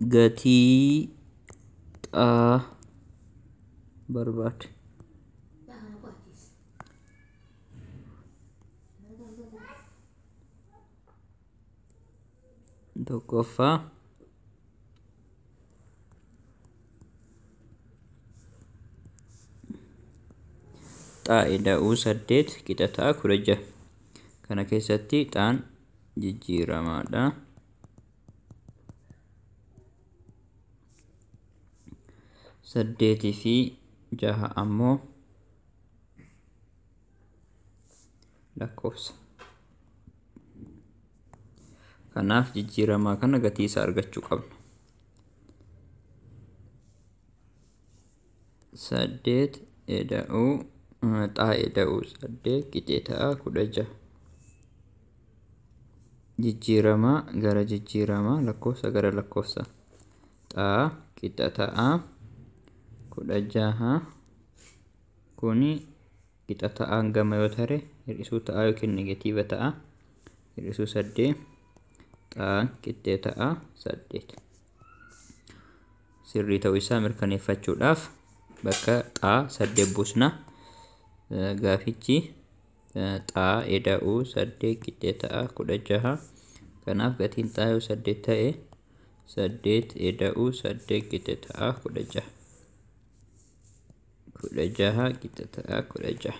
gatii xaa barbaade. Tokkoffaa xaa ida'uu 8 qixa ta'a 16. Kana keessatti xaan jijjiiramaadha. 8 fi 6 ammoo lakkoofsa. Kanaaf jijjiiramaa kana gatii isaa argachuu qabna. 8 ida'uu xaa ida'uu 8 qixa ta'a 16. Jijjiiramaa gara jijjiiramaa, lakkoofsa gara lakkoofsa. Xaa qixa ta'a 16 kuni qixa ta'a hangama yoo tare hir'isuu ta'a yookiin negatiiva ta'a. Hir'isuu 8 xaa qixa ta'a 8. Sirrii ta'uu isaa mirkaneeffachuudhaaf bakka xaa 8 buusna. Gaafichi xaa ida'uu 8 qixa ta'a 16. Kanaaf gatiin xaa yoo 8 ta'e 8 ida'uu 8 qixa ta'a 16. 16 qixa ta'a 16.